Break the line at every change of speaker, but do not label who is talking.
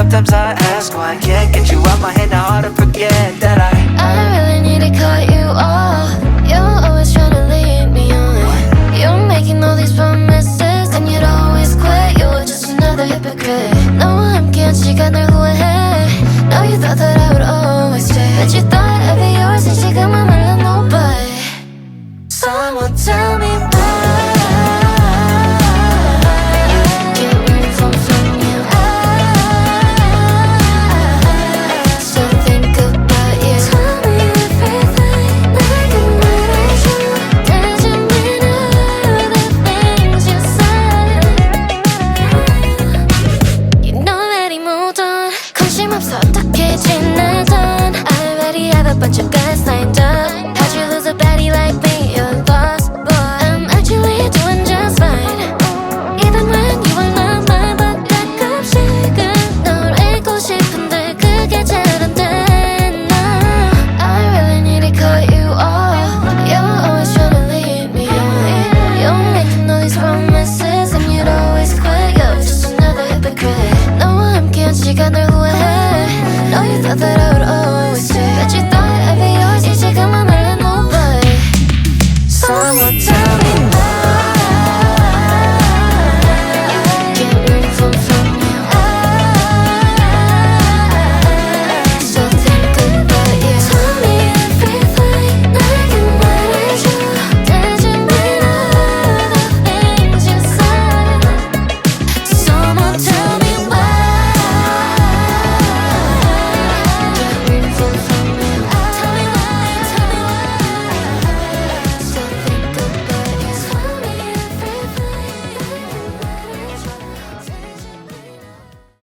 sometimes I ask why I can't get you out my head. Now hard to forget that
I really need to cut you off. You're always trying to lead me on. You're making all these promises, and you'd always quit. You're just another hypocrite. No, I'm can't 시간을 후회해. No, you thought that I would always stay, but you thought I'd be yours and she got my melon, no, but someone tell me